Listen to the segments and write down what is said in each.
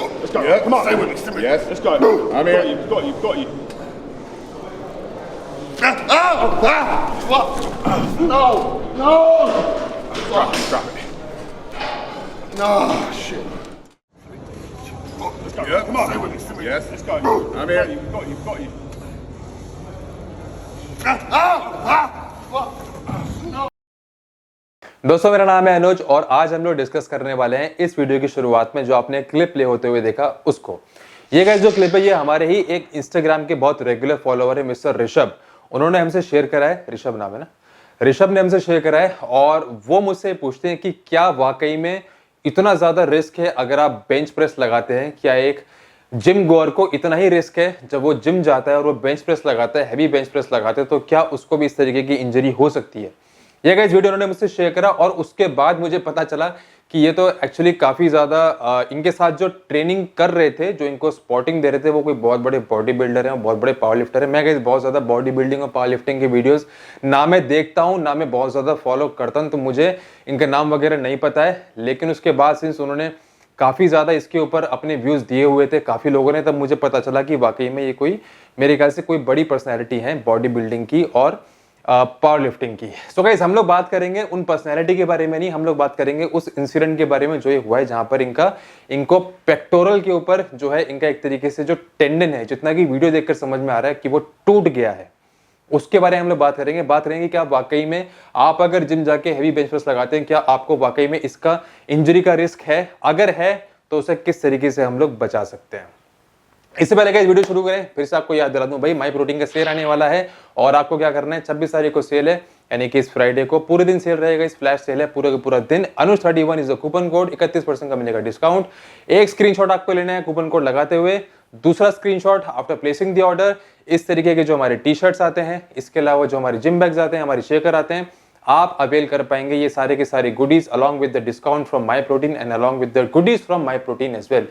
Let's go. Yeah. Come on. Stay with me. Stay with me. Yes. Let's go. I'm here. You've got you. Got you. No. Drop it. No. Shit. Let's go. Yeah. Come on. Stay with me. Stay with me. Yes. Let's go. I'm here. You've got you. Got you. दोस्तों मेरा नाम है अनुज और आज हम लोग discuss करने वाले हैं इस वीडियो की शुरुआत में जो आपने क्लिप प्ले होते हुए देखा उसको। ये गाइस जो क्लिप है ये हमारे ही एक इंस्टाग्राम के बहुत रेगुलर फॉलोअर है मिस्टर ऋषभ, उन्होंने हमसे शेयर करा है। ऋषभ नाम है ना, ऋषभ ने हमसे शेयर करा है और वो मुझसे पूछते हैं कि क्या वाकई में इतना ज्यादा रिस्क है अगर आप बेंच प्रेस लगाते हैं? क्या एक जिम गोअर को इतना ही रिस्क है जब वो जिम जाता है और वो बेंच प्रेस लगाता है, हैवी बेंच प्रेस लगाते हैं, तो क्या उसको भी इस तरीके की इंजरी हो सकती है? ये गाइस वीडियो उन्होंने मुझसे शेयर करा और उसके बाद मुझे पता चला कि ये तो एक्चुअली काफी ज्यादा इनके साथ जो ट्रेनिंग कर रहे थे, जो इनको स्पॉटिंग दे रहे थे, वो कोई बहुत बड़े बॉडी बिल्डर हैं, बहुत बड़े पावर लिफ्टर है। मैं गाइस बहुत ज्यादा बॉडी बिल्डिंग और पावर लिफ्टिंग के वीडियोस ना मैं देखता हूँ ना मैं बहुत ज्यादा फॉलो करता हूँ, तो मुझे इनका नाम वगैरह नहीं पता है। लेकिन उसके बाद सिंस उन्होंने काफी ज्यादा इसके ऊपर अपने व्यूज दिए हुए थे काफी लोगों ने, तब मुझे पता चला कि वाकई में ये कोई मेरे ख्याल से कोई बड़ी पर्सनैलिटी है बॉडी बिल्डिंग की और पावर लिफ्टिंग की। सो गाइस हम लोग बात करेंगे उन पर्सनैलिटी के बारे में नहीं, हम लोग बात करेंगे उस इंसिडेंट के बारे में जो ये हुआ है, जहां पर इनको पेक्टोरल के ऊपर जो है इनका एक तरीके से जो टेंडन है, जितना कि वीडियो देखकर समझ में आ रहा है कि वो टूट गया है, उसके बारे में हम लोग बात करेंगे। बात करेंगे क्या वाकई में आप अगर जिम जाके हैवी बेंच प्रेस लगाते हैं, क्या आपको वाकई में इसका इंजरी का रिस्क है? अगर है तो उसे किस तरीके से हम लोग बचा सकते हैं। इससे पहले का वीडियो शुरू करें फिर से आपको याद दिला दूं भाई, माई प्रोटीन का सेल आने वाला है और आपको क्या करना है, 26 तारीख को सेल है, यानी कि इस फ्राइडे को पूरे दिन सेल रहेगा। इस फ्लैश सेल है पूरा का पूरा दिन। अनुज31 इज अ कूपन कोड, 31% का मिलेगा डिस्काउंट। एक स्क्रीनशॉट आपको लेना है कूपन कोड लगाते हुए, दूसरा screenshot after placing the order इस तरीके के जो हमारे टी शर्ट्स आते हैं, इसके अलावा जो हमारे जिम बैग्स आते हैं, हमारी शेकर आते हैं, आप अवेल कर पाएंगे ये सारे के सारे goodies along with the discount from my protein and along with the goodies from my protein as well.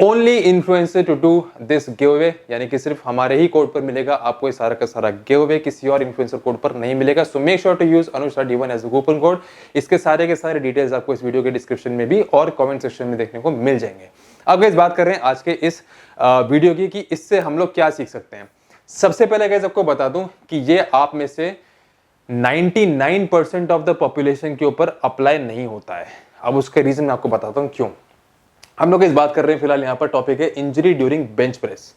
Only influencer to do this give away, यानी कि सिर्फ हमारे ही कोड पर मिलेगा आपको ये सारा का सारा गिव अवे, किसी और इन्फ्लुएंसर कोड पर नहीं मिलेगा। So make sure to use अनुज31 एज अ कूपन कोड। इसके सारे के सारे डिटेल्स आपको इस वीडियो के डिस्क्रिप्शन में भी और कमेंट सेक्शन में देखने को मिल जाएंगे। अब गाइस बात कर रहे हैं आज के इस वीडियो की कि इससे हम लोग क्या सीख सकते हैं। सबसे पहले गाइस आपको बता दूं कि ये आप में से 99% ऑफ द पॉपुलेशन के ऊपर अप्लाई नहीं होता है। अब उसका रीजन मैं आपको बताता हूं क्यों। हम लोग इस बात कर रहे हैं, फिलहाल यहां पर टॉपिक है इंजरी ड्यूरिंग बेंच प्रेस।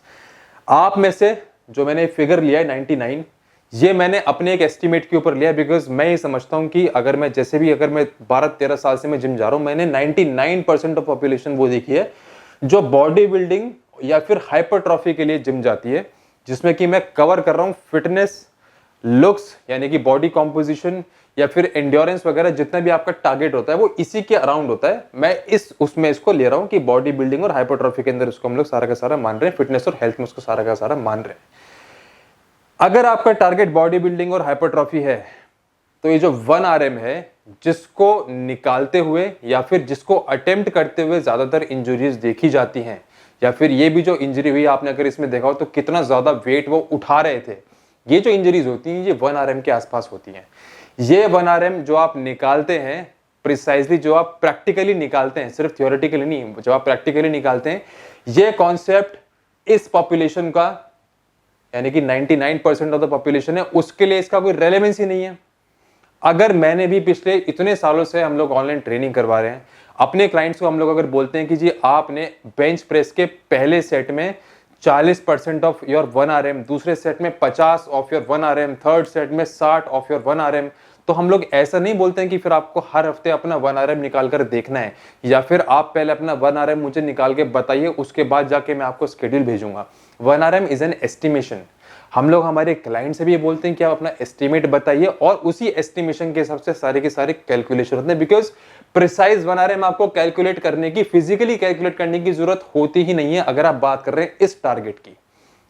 आप में से जो मैंने फिगर लिया है 99, ये मैंने अपने एक एस्टिमेट के ऊपर लिया बिकॉज मैं ये समझता हूं कि अगर मैं 12-13 साल से मैं जिम जा रहा हूं, मैंने 99% ऑफ पॉपुलेशन वो देखी है जो बॉडी बिल्डिंग या फिर हाइपरट्रॉफी के लिए जिम जाती है, जिसमें कि मैं कवर कर रहा हूं फिटनेस, लुक्स यानी कि बॉडी कॉम्पोजिशन या फिर एंड्योरेंस वगैरह, जितना भी आपका टारगेट होता है वो इसी के अराउंड होता है। मैं उसमें इसको ले रहा हूं कि बॉडी बिल्डिंग और हाइपरट्रॉफी के अंदर इसको हम लोग सारा का सारा मान रहे हैं, फिटनेस और हेल्थ में उसको सारा का सारा मान रहे हैं। अगर आपका टारगेट बॉडी बिल्डिंग और हाइपरट्रॉफी है तो ये जो 1 RM है, जिसको निकालते हुए या फिर जिसको अटेम्प्ट करते हुए ज्यादातर इंजरीज देखी जाती हैं, या फिर ये भी जो इंजरी हुई आपने अगर इसमें देखा हो तो कितना ज्यादा वेट वो उठा रहे थे, ये जो इंजरीज होती हैं ये 1 RM के आसपास होती हैं। ये 1 RM जो आप निकालते हैं प्रिसाइजली, जो आप प्रैक्टिकली निकालते हैं, सिर्फ थियोरेटिकली नहीं, जो आप प्रैक्टिकली निकालते हैं, ये कॉन्सेप्ट इस पॉपुलेशन का यानी कि 99% ऑफ द पॉपुलेशन है उसके लिए इसका कोई रेलेवेंस ही नहीं है। अगर मैंने भी पिछले इतने सालों से हम लोग ऑनलाइन ट्रेनिंग करवा रहे हैं अपने क्लाइंट्स को, हम लोग अगर बोलते हैं कि जी आपने बेंच प्रेस के पहले सेट में 40% ऑफ योर 1 RM, दूसरे सेट में 50 of your 1 RM, third set में 60 ऑफ योर 1 RM, तो हम लोग ऐसा नहीं बोलते हैं कि फिर आपको हर हफ्ते अपना 1 RM निकाल कर देखना है, या फिर आप पहले अपना 1 RM मुझे निकाल के बताइए उसके बाद जाके मैं आपको शेड्यूल भेजूंगा। 1 RM इज एन एस्टिमेशन। हम लोग हमारे क्लाइंट से भी ये बोलते हैं कि आप अपना एस्टिमेट बताइए और उसी एस्टिमेशन के हिसाब से सारे के सारे कैलकुलेशन होते हैं, बिकॉज प्रिसाइज 1 RM आपको कैलकुलेट करने की, फिजिकली कैलकुलेट करने की जरूरत होती ही नहीं है अगर आप बात कर रहे हैं इस टारगेट की।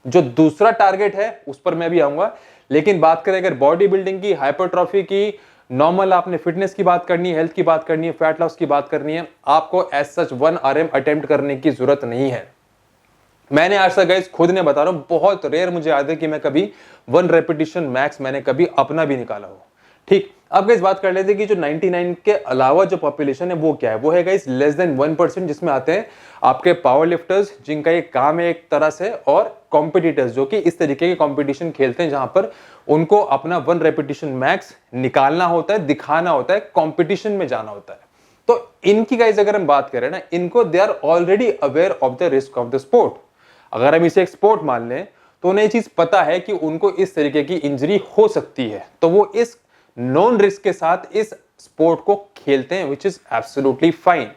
जो दूसरा टारगेट है उस पर मैं भी आऊंगा, लेकिन बात करें अगर बॉडी बिल्डिंग की, हाइपरट्रॉफी की, नॉर्मल आपने फिटनेस की बात करनी है, हेल्थ की बात करनी है, फैट लॉस की बात करनी है, आपको एज सच 1 RM अटेम्प्ट करने की जरूरत नहीं है। मैंने आज तक गाइस खुद ने बता रहा हूं, बहुत रेयर मुझे याद है कि मैं कभी 1 रेपिटेशन मैक्स मैंने कभी अपना भी निकाला हो। ठीक, अब गाइस बात कर लेते हैं कि जो 99 के अलावा जो पॉपुलेशन है वो क्या है। वो है गाइस लेस देन 1%, जिसमें आते हैं आपके पावर लिफ्टर्स जिनका ये काम है एक तरह से, और कॉम्पिटिटर्स जो कि इस तरीके के कॉम्पिटिशन खेलते हैं जहां पर उनको अपना 1 रेपिटेशन मैक्स निकालना होता है, दिखाना होता है, कॉम्पिटिशन में जाना होता है। तो इनकी गाइस अगर हम बात करें ना, इनको they are already aware of the risk of the sport. अगर हम इसे एक स्पोर्ट मान लें तो उन्हें चीज पता है कि उनको इस तरीके की इंजरी हो सकती है, तो वो इस नॉन रिस्क के साथ इस स्पोर्ट को खेलते हैं, विच इज एब्सोल्युटली फाइन।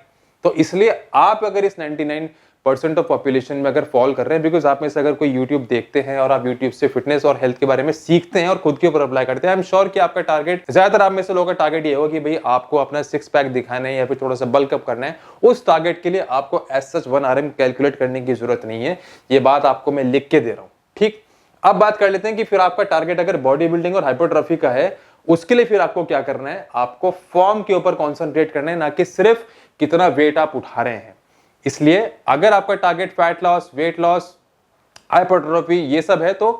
तो इसलिए आप अगर इस 99% ऑफ पॉपुलेशन में अगर फॉल कर रहे हैं, बिकॉज आप में से अगर कोई यूट्यूब देखते हैं और आप यूट्यूब से फिटनेस और हेल्थ के बारे में सीखते हैं और खुद के ऊपर अप्लाई करते हैं, आई एम श्योर कि आपका टारगेट, ज्यादातर आप में से लोगों का टारगेट ये होगा कि भाई आपको अपना 6 पैक दिखाना है या फिर थोड़ा सा बल्क अप करना है। उस टारगेट के लिए आपको एज सच 1 RM कैलकुलेट करने की जरूरत नहीं है, ये बात आपको मैं लिख के दे रहा हूं। ठीक, अब बात कर लेते हैं कि फिर आपका टारगेट अगर बॉडी बिल्डिंग और हाइपरट्रॉफी का है, उसके लिए फिर आपको क्या करना है, आपको फॉर्म के ऊपर कॉन्सेंट्रेट करना है, ना कि सिर्फ कितना वेट आप उठा रहे हैं। इसलिए अगर आपका target fat loss, weight loss, hypertrophy ये सब है, तो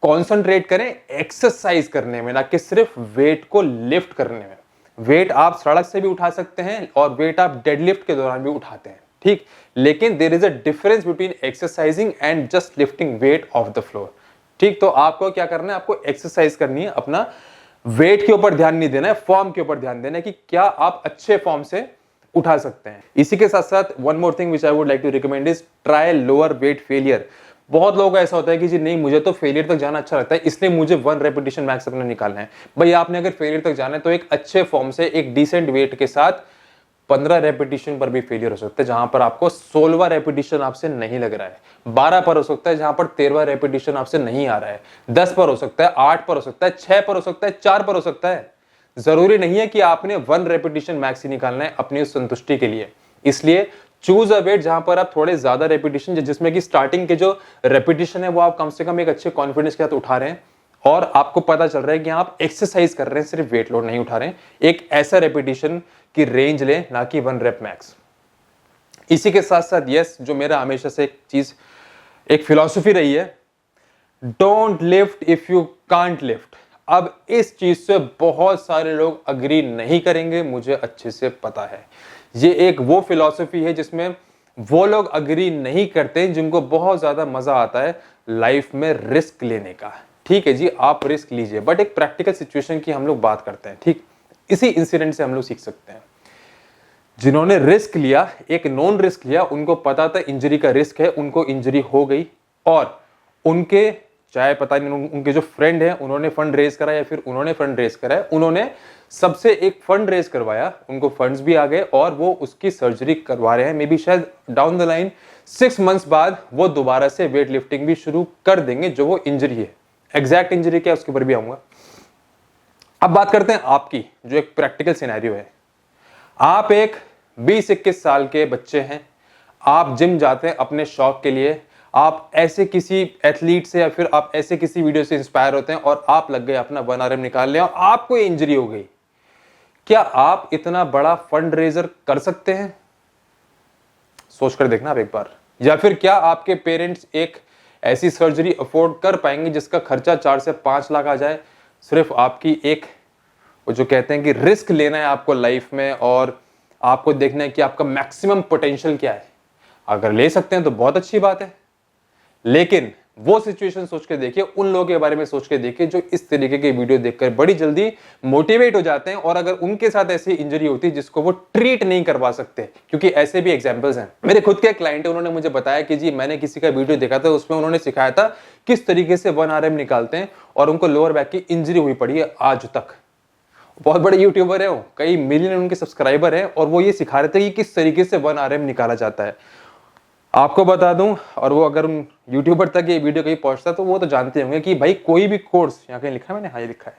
कॉन्सेंट्रेट करें एक्सरसाइज करने में, ना कि सिर्फ वेट को लिफ्ट करने में। वेट आप सड़क से भी उठा सकते हैं और वेट आप डेडलिफ्ट के दौरान भी उठाते हैं, ठीक, लेकिन there is a difference between exercising and just lifting weight of the floor. ठीक, तो आपको क्या करना है, आपको एक्सरसाइज करनी है, अपना वेट के ऊपर ध्यान नहीं देना है, फॉर्म के ऊपर ध्यान देना है कि क्या आप अच्छे फॉर्म से उठा सकते हैं। इसी के साथ साथ one more thing which I would like to recommend is try lower weight failure. बहुत लोगों का ऐसा होता है कि जी नहीं, मुझे तो फेलियर तक जाना अच्छा लगता है, इसलिए मुझे 1 रेपिटेशन मैक्स अपना निकालना है। भाई आपने अगर फेलियर तक जाना है तो एक अच्छे फॉर्म से एक डिसेंट वेट के साथ 15 रेपिटेशन पर भी फेलियर हो सकता है, जहां पर आपको 16वां रेपिटेशन आपसे नहीं लग रहा है, 12 पर हो सकता है जहां पर 13वां रेपिटेशन आपसे नहीं आ रहा है, 10 पर हो सकता है, 8 पर हो सकता है, 6 पर हो सकता है, 4 पर हो सकता है। जरूरी नहीं है कि आपने 1 रेपिटेशन मैक्स ही निकालना है अपनी उस संतुष्टि के लिए। इसलिए चूज अ वेट जहां पर आप थोड़े ज्यादा रेपिटेशन, जिसमें कि स्टार्टिंग के जो रेपिटेशन है वो आप कम से कम एक अच्छे कॉन्फिडेंस के साथ उठा रहे हैं और आपको पता चल रहा है कि आप एक्सरसाइज कर रहे हैं, सिर्फ वेट लोड नहीं उठा रहे हैं। एक ऐसा रेपिटेशन की रेंज ले, ना कि 1 रेप मैक्स। इसी के साथ साथ यस, जो मेरा हमेशा से एक चीज, एक फिलॉसफी रही है, don't lift if you can't lift. अब इस चीज से बहुत सारे लोग अग्री नहीं करेंगे, मुझे अच्छे से पता है। ये एक वो फिलॉसफी है जिसमें वो लोग अग्री नहीं करते जिनको बहुत ज्यादा मजा आता है लाइफ में रिस्क लेने का। ठीक है जी, आप रिस्क लीजिए, बट एक प्रैक्टिकल सिचुएशन की हम लोग बात करते हैं। ठीक, इसी इंसिडेंट से हम लोग सीख सकते हैं। जिन्होंने रिस्क लिया, एक नॉन रिस्क लिया, उनको पता था इंजरी का रिस्क है, उनको इंजरी हो गई और उनके, चाहे पता नहीं उनके जो फ्रेंड है उन्होंने फंड रेज करा या फिर उन्होंने फंड रेज करा है, उन्होंने सबसे एक फंड रेज करवाया, उनको फंड्स भी आ गए और वो उसकी सर्जरी करवा रहे हैं। मे बी शायद डाउन द लाइन 6 मंथ्स बाद वो दोबारा से वेट लिफ्टिंग भी शुरू कर देंगे, जो वो इंजरी है। एग्जैक्ट इंजरी क्या है उसके ऊपर भी आऊंगा। अब बात करते हैं आपकी, जो एक प्रैक्टिकल सिनेरियो है। आप एक 20-21 साल के बच्चे हैं, आप जिम जाते हैं अपने शौक के लिए, आप ऐसे किसी एथलीट से या फिर आप ऐसे किसी वीडियो से इंस्पायर होते हैं और आप लग गए अपना 1 RM निकालने और आपको इंजरी हो गई। क्या आप इतना बड़ा फंड रेजर कर सकते हैं? सोचकर देखना आप एक बार। या फिर क्या आपके पेरेंट्स एक ऐसी सर्जरी अफोर्ड कर पाएंगे जिसका खर्चा 4 से 5 लाख आ जाए, सिर्फ आपकी एक, वो जो कहते हैं कि रिस्क लेना है आपको लाइफ में और आपको देखना है कि आपका मैक्सिमम पोटेंशियल क्या है। अगर ले सकते हैं तो बहुत अच्छी बात है, लेकिन वो सिचुएशन सोच के देखिए, उन लोगों के बारे में सोच के देखिए जो इस तरीके के वीडियो देखकर बड़ी जल्दी मोटिवेट हो जाते हैं और अगर उनके साथ ऐसी इंजरी होती है जिसको वो ट्रीट नहीं करवा सकते, क्योंकि ऐसे भी एग्जांपल्स हैं। मेरे खुद के क्लाइंट है, उन्होंने मुझे बताया कि जी मैंने किसी का वीडियो देखा था, उसमें उन्होंने सिखाया था किस तरीके से 1 RM निकालते हैं और उनको लोअर बैक की इंजरी हुई पड़ी है आज तक। बहुत बड़े यूट्यूबर है वो, कई मिलियन उनके सब्सक्राइबर हैं और वो ये सिखा रहे थे कि किस तरीके से 1 RM निकाला जाता है। आपको बता दूं, और वो अगर उन यूट्यूबर तक ये वीडियो कहीं पहुंचता तो वो तो जानते होंगे कि भाई कोई भी कोर्स, यहाँ कहीं लिखा है मैंने, हाँ ये लिखा है,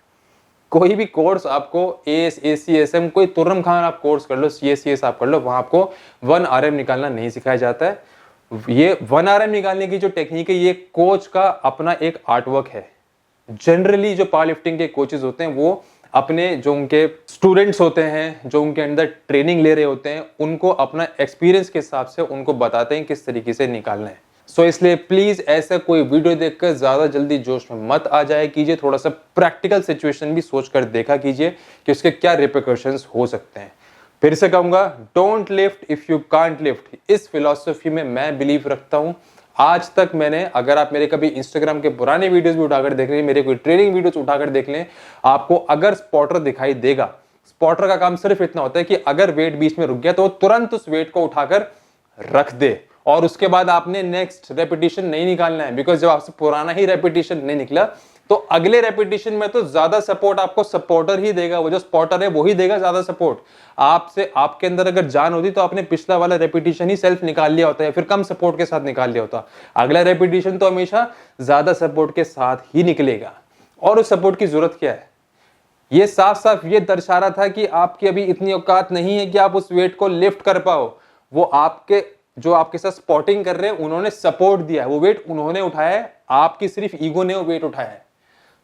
कोई भी कोर्स आपको AS, ACSM, कोई तुर्रम खान आप कोर्स कर लो, CSCS आप कर लो, वहां आपको 1 RM निकालना नहीं सिखाया जाता है। ये 1 RM निकालने की जो टेक्निक है, ये कोच का अपना एक आर्टवर्क है। जनरली जो पावर लिफ्टिंग के कोचेज होते हैं वो अपने जो उनके स्टूडेंट्स होते हैं, जो उनके अंदर ट्रेनिंग ले रहे होते हैं, उनको अपना एक्सपीरियंस के हिसाब से उनको बताते हैं किस तरीके से निकालना है। सो इसलिए प्लीज ऐसा कोई वीडियो देखकर ज्यादा जल्दी जोश में मत आ जाए कीजिए, थोड़ा सा प्रैक्टिकल सिचुएशन भी सोचकर देखा कीजिए कि उसके क्या रिpercussions हो सकते हैं। फिर से कहूंगा, don't lift if you can't lift. इस फिलॉसफी में मैं बिलीव रखता हूं। आज तक मैंने, अगर आप मेरे कभी इंस्टाग्राम के पुराने वीडियोस भी उठाकर देख लें, मेरे कोई ट्रेनिंग वीडियोस उठाकर देख लें, आपको अगर स्पॉटर दिखाई देगा, स्पॉटर का काम सिर्फ इतना होता है कि अगर वेट बीच में रुक गया तो वो तुरंत उस वेट को उठाकर रख दे और उसके बाद आपने नेक्स्ट रेपिटेशन नहीं निकालना है। बिकॉज जब आपसे पुराना ही रेपिटेशन नहीं निकला तो अगले रेपिटेशन में तो ज्यादा सपोर्ट आपको सपोर्टर ही देगा, वो जो स्पॉटर है वो ही देगा ज्यादा सपोर्ट आपसे। आपके अंदर अगर जान होती तो आपने पिछला वाला रेपिटेशन ही सेल्फ निकाल लिया होता है, फिर कम सपोर्ट के साथ निकाल लिया होता। अगला रेपिटेशन तो हमेशा ज्यादा सपोर्ट के साथ ही निकलेगा। और उस सपोर्ट की जरूरत क्या है? ये साफ साफ ये दर्शा रहा था कि आपकी अभी इतनी औकात नहीं है कि आप उस वेट को लिफ्ट कर पाओ। वो आपके जो आपके साथ स्पॉटिंग कर रहे हैं उन्होंने सपोर्ट दिया है, वो वेट उन्होंने उठाया है, आपकी सिर्फ ईगो ने वो वेट उठाया है।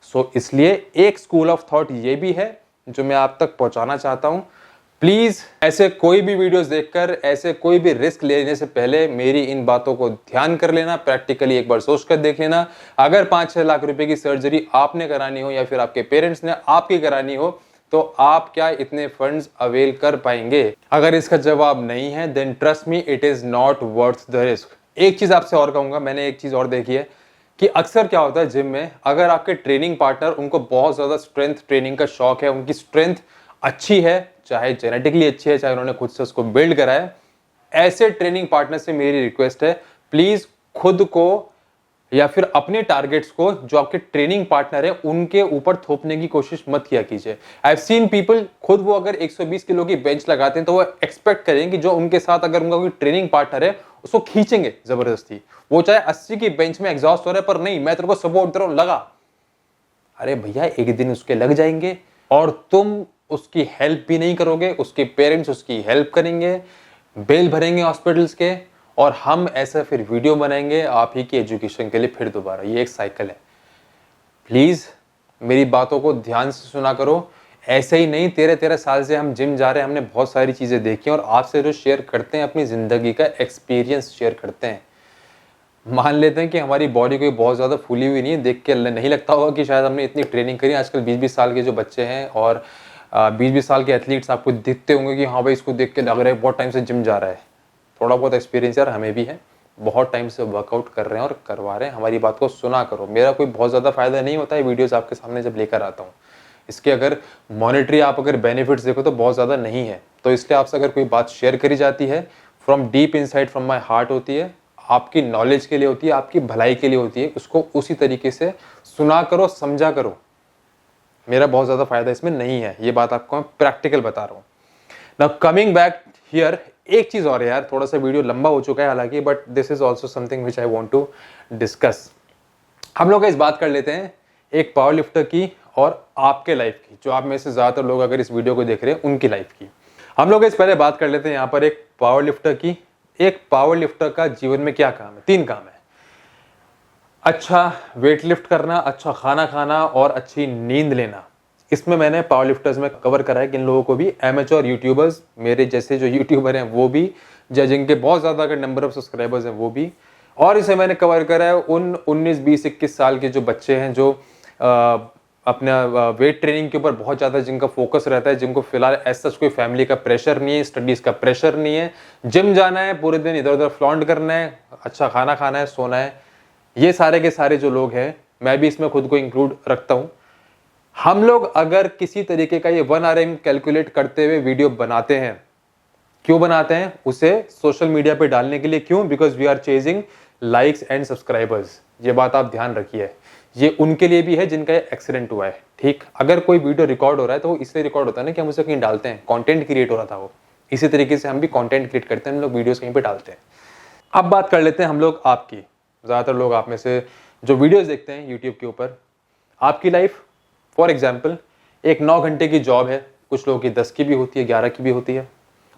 सो इसलिए एक स्कूल ऑफ थॉट ये भी है जो मैं आप तक पहुंचाना चाहता हूं। प्लीज ऐसे कोई भी वीडियोस देखकर ऐसे कोई भी रिस्क लेने से पहले मेरी इन बातों को ध्यान कर लेना, प्रैक्टिकली एक बार सोचकर देख लेना। अगर 5-6 लाख रुपए की सर्जरी आपने करानी हो या फिर आपके पेरेंट्स ने आपकी करानी हो तो आप क्या इतने फंड्स अवेल कर पाएंगे? अगर इसका जवाब नहीं है then trust me it is not worth the risk. एक चीज आपसे और कहूंगा, मैंने एक चीज और देखी है कि अक्सर क्या होता है जिम में, अगर आपके ट्रेनिंग पार्टनर उनको बहुत ज्यादा स्ट्रेंथ ट्रेनिंग का शौक है, उनकी स्ट्रेंथ अच्छी है, चाहे जेनेटिकली अच्छी है चाहे उन्होंने खुद से उसको बिल्ड करा है, ऐसे ट्रेनिंग पार्टनर से मेरी रिक्वेस्ट है प्लीज खुद को या फिर अपने टारगेट्स को जो आपके ट्रेनिंग पार्टनर है उनके ऊपर थोपने की कोशिश मत किया कीजिए। आई हैव सीन पीपल, खुद वो अगर 120 किलो की बेंच लगाते हैं तो वो एक्सपेक्ट करें कि जो उनके साथ अगर उनका कोई ट्रेनिंग पार्टनर है उसको खींचेंगे जबरदस्ती। वो चाहे 80 की बेंच में एग्जॉस्ट हो रहा है पर नहीं, मैं तेरे को सपोर्ट दे रहा हूं, लगा। अरे भैया एक दिन उसके लग जाएंगे और तुम उसकी हेल्प भी नहीं करोगे, उसके पेरेंट्स उसकी हेल्प करेंगे, बिल भरेंगे हॉस्पिटल्स के, और हम ऐसा फिर वीडियो बनाएंगे आप ही की एजुकेशन के लिए फिर दोबारा। ये एक साइकिल है। प्लीज मेरी बातों को ध्यान से सुना करो। ऐसे ही नहीं, 13-13 साल से हम जिम जा रहे हैं, हमने बहुत सारी चीजें देखी और आपसे जो शेयर करते हैं अपनी जिंदगी का एक्सपीरियंस शेयर करते हैं। मान लेते हैं कि हमारी बॉडी कोई बहुत ज्यादा फूली हुई नहीं है, देख के नहीं लगता होगा कि शायद हमने इतनी ट्रेनिंग करी। आजकल 20-20 साल के जो बच्चे हैं और 20-20 साल के एथलीट्स आपको दिखते होंगे कि हाँ भाई इसको देख के लग रहा है बहुत टाइम से जिम जा रहा है। थोड़ा बहुत एक्सपीरियंस यार हमें भी है, बहुत टाइम से वर्कआउट कर रहे हैं और करवा रहे हैं। हमारी बात को सुना करो। मेरा कोई बहुत ज़्यादा फायदा नहीं होता है वीडियोस आपके सामने जब लेकर आता हूँ, इसके अगर मॉनेटरी आप अगर बेनिफिट्स देखो तो बहुत ज़्यादा नहीं है। तो इसलिए आपसे अगर कोई बात शेयर करी जाती है from deep inside from my heart होती है, आपकी नॉलेज के लिए होती है, आपकी भलाई के लिए होती है, उसको उसी तरीके से सुना करो, समझा करो। मेरा बहुत ज़्यादा फायदा इसमें नहीं है, ये बात आपको मैं प्रैक्टिकल बता रहा हूँ। नाउ कमिंग बैक हियर, एक चीज और है यार, थोड़ा सा वीडियो लंबा हो चुका है हालांकि, but this is also something which I want to discuss. हम लोग इस बात कर लेते हैं एक पावर लिफ्टर की और आपके लाइफ की, जो आप में से ज्यादातर लोग अगर इस वीडियो को देख रहे हैं उनकी लाइफ की। हम लोग इस पहले बात कर लेते हैं यहाँ पर एक पावर लिफ्टर की। एक पावर लिफ्टर का जीवन में क्या काम है? 3 काम है। अच्छा वेट लिफ्ट करना, अच्छा खाना खाना और अच्छी नींद लेना। इसमें मैंने पावर लिफ्टर्स में कवर करा है कि इन लोगों को भी, एमेच्योर यूट्यूबर्स, मेरे जैसे जो यूट्यूबर हैं वो भी, जिनके बहुत ज़्यादा अगर नंबर ऑफ सब्सक्राइबर्स हैं वो भी, और इसे मैंने कवर करा है उन 19, 20, 21 साल के जो बच्चे हैं जो अपना वेट ट्रेनिंग के ऊपर बहुत ज़्यादा जिनका फोकस रहता है, जिनको फिलहाल ऐसा कोई फैमिली का प्रेशर नहीं है, स्टडीज़ का प्रेशर नहीं है, जिम जाना है, पूरे दिन इधर उधर फ्लॉन्ट करना है, अच्छा खाना खाना है, सोना है। ये सारे के सारे जो लोग हैं, मैं भी इसमें खुद को इंक्लूड रखता हूँ। हम लोग अगर किसी तरीके का ये 1 RM कैलकुलेट करते हुए वीडियो बनाते हैं, क्यों बनाते हैं? उसे सोशल मीडिया पे डालने के लिए। क्यों? Because we are chasing likes and subscribers. ये बात आप ध्यान रखिए, ये उनके लिए भी है जिनका एक्सीडेंट हुआ है। ठीक, अगर कोई वीडियो रिकॉर्ड हो रहा है तो वो इसलिए रिकॉर्ड होता है ना कि हम उसे कहीं डालते हैं, कंटेंट क्रिएट हो रहा था वो, इसी तरीके से हम भी कंटेंट क्रिएट करते हैं, हम लोग वीडियोस कहीं पे डालते हैं। अब बात कर लेते हैं हम लोग आपकी। ज़्यादातर लोग आप में से जो वीडियोज़ देखते हैं यूट्यूब के ऊपर, आपकी लाइफ फॉर एग्जाम्पल एक 9 घंटे की जॉब है, कुछ लोगों की 10 की भी होती है, 11 की भी होती है।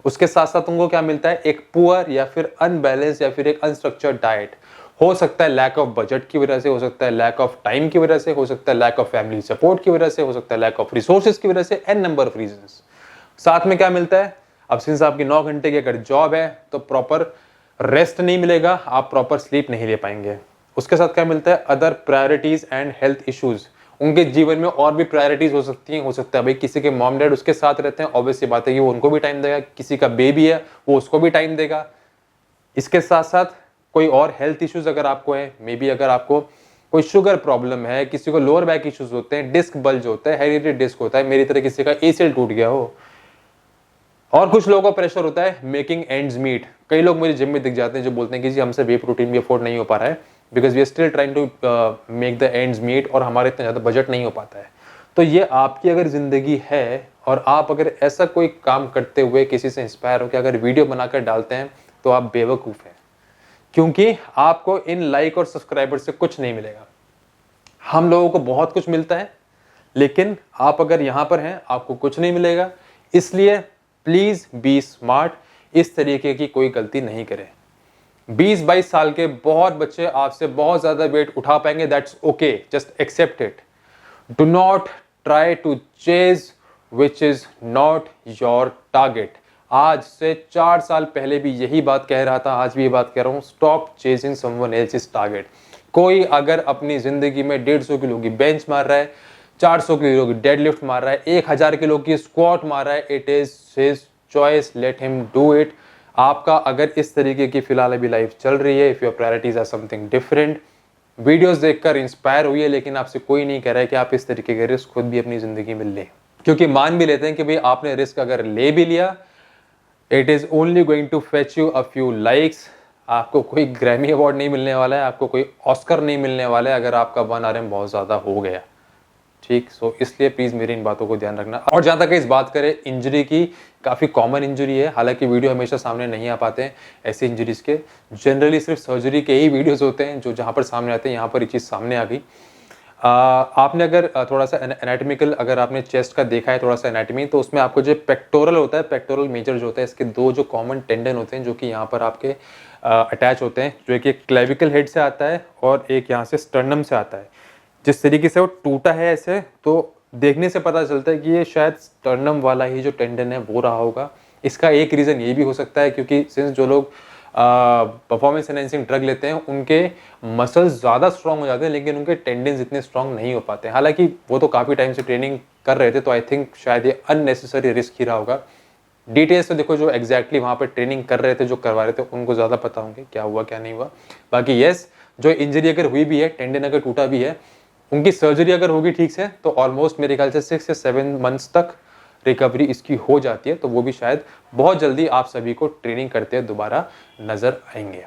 उसके साथ साथ उनको क्या मिलता है? एक पुअर या फिर अनबैलेंस या फिर एक अनस्ट्रक्चर्ड डाइट। हो सकता है लैक ऑफ बजट की वजह से, हो सकता है लैक ऑफ टाइम की वजह से, हो सकता है लैक ऑफ फैमिली सपोर्ट की वजह से, हो सकता है लैक ऑफ रिसोर्सेज की वजह से, एन नंबर ऑफ रीजंस। साथ में क्या मिलता है? अब सिंस आपकी 9 घंटे की अगर जॉब है तो प्रॉपर रेस्ट नहीं मिलेगा, आप प्रॉपर स्लीप नहीं ले पाएंगे। उसके साथ क्या मिलता है, other priorities and health issues. उनके जीवन में और भी प्रायोरिटीज हो सकती हैं, हो सकता है भाई किसी के मॉम डैड उसके साथ रहते हैं, ऑब्वियस सी बात है कि वो उनको भी टाइम देगा, किसी का बेबी है वो उसको भी टाइम देगा। इसके साथ साथ कोई और हेल्थ इश्यूज अगर आपको है, मे बी अगर आपको कोई शुगर प्रॉब्लम है, किसी को लोअर बैक इश्यूज होते हैं, डिस्क बल्ज होता है, हेरिडिटरी डिस्क होता है, मेरी तरह किसी का एसीएल टूट गया हो, और कुछ लोगों का प्रेशर होता है मेकिंग एंड्स मीट। कई लोग मुझे जिम में दिख जाते हैं जो बोलते हैं कि जी हमसे वे प्रोटीन भी अफोर्ड नहीं हो पा रहा है, because we are still trying to make the ends meet, और हमारे इतना ज़्यादा बजट नहीं हो पाता है। तो ये आपकी अगर ज़िंदगी है और आप अगर ऐसा कोई काम करते हुए किसी से इंस्पायर होकर अगर वीडियो बनाकर डालते हैं तो आप बेवकूफ़ हैं, क्योंकि आपको इन लाइक और सब्सक्राइबर से कुछ नहीं मिलेगा। हम लोगों को बहुत कुछ मिलता है, लेकिन आप अगर यहां पर हैं आपको कुछ नहीं मिलेगा। इसलिए प्लीज बी स्मार्ट, इस तरीके की कोई गलती नहीं करें। 20-22 साल के बहुत बच्चे आपसे बहुत ज्यादा वेट उठा पाएंगे, that's okay, just accept it. Do not try to chase which is not your target. आज से 4 साल पहले भी यही बात कह रहा था, आज भी ये बात कह रहा हूं, stop chasing someone else's target. कोई अगर अपनी जिंदगी में 150 किलो की बेंच मार रहा है, 400 किलो की डेडलिफ्ट मार रहा है, 1000 किलो की स्क्वाट मार रहा है, it is his choice, let him do it. आपका अगर इस तरीके की फिलहाल अभी लाइफ चल रही है, if your priorities are something different, videos देखकर इंस्पायर हुई है, लेकिन आपसे कोई नहीं कह रहा है कि आप इस तरीके के रिस्क खुद भी अपनी जिंदगी में लें, क्योंकि मान भी लेते हैं कि भाई आपने रिस्क अगर ले भी लिया, it is only going to fetch you a few likes. आपको कोई ग्रैमी अवार्ड नहीं मिलने वाला है, आपको कोई ऑस्कर नहीं मिलने वाला है अगर आपका 1 RM बहुत ज्यादा हो गया, ठीक। सो इसलिए प्लीज मेरी इन बातों को ध्यान रखना। और जहां तक इस बात करें इंजरी की, काफी कॉमन इंजरी है, हालांकि वीडियो हमेशा सामने नहीं आ पाते हैं ऐसी इंजरीज के, जनरली सिर्फ सर्जरी के ही वीडियोस होते हैं जो जहां पर सामने आते हैं। यहाँ पर ये चीज सामने आ गई। आपने अगर थोड़ा सा एनाटॉमिकल अगर आपने चेस्ट का देखा है थोड़ा सा एनाटॉमी, तो उसमें आपको जो पेक्टोरल होता है, पेक्टोरल मेजर जो होता है, इसके 2 जो कॉमन टेंडन होते हैं जो कि यहाँ पर आपके अटैच होते हैं, जो एक क्लेविकल हेड से आता है और एक यहाँ से स्टर्नम से आता है। जिस तरीके से वो टूटा है ऐसे, तो देखने से पता चलता है कि ये शायद स्टर्नम वाला ही जो टेंडन है वो रहा होगा। इसका एक रीज़न ये भी हो सकता है क्योंकि सिंस जो लोग परफॉर्मेंस एनहेंसिंग ड्रग लेते हैं उनके मसल्स ज़्यादा स्ट्रॉन्ग हो जाते हैं, लेकिन उनके टेंडन्स इतने स्ट्रॉन्ग नहीं हो पाते। हालांकि वो तो काफ़ी टाइम से ट्रेनिंग कर रहे थे, तो आई थिंक शायद ये अननेसेसरी रिस्क ही रहा होगा। डिटेल्स तो देखो जो एग्जैक्टली वहाँ पर ट्रेनिंग कर रहे थे, जो करवा रहे थे, उनको ज़्यादा पता होंगे क्या हुआ क्या नहीं हुआ। बाकी येस, जो इंजरी अगर हुई भी है, टेंडन अगर टूटा भी है, उनकी सर्जरी अगर होगी ठीक से तो ऑलमोस्ट मेरे ख्याल से 6 से 7 मंथ्स तक रिकवरी इसकी हो जाती है। तो वो भी शायद बहुत जल्दी आप सभी को ट्रेनिंग करते हुए दोबारा नजर आएंगे।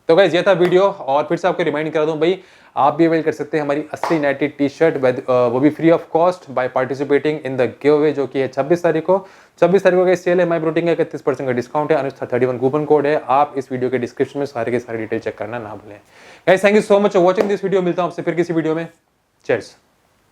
तो गाइस ये था वीडियो, और फिर से आपको रिमाइंड करा दूं भाई, आप भी अवेल कर सकते हैं हमारी असली यूनाइटेड टी शर्ट, वो भी free of cost by participating in the give away, जो कि है 26 तारीख को। 26 तारीख को सेल है, माई प्रोटीन का 31% का डिस्काउंट है, 31 कूपन कोड है। आप इस वीडियो के डिस्क्रिप्शन में सारे के सारे डिटेल चेक करना ना भूलें। Guys thank you so much for watching this video. मिलता हूं आपसे फिर किसी वीडियो में। चीयर्स।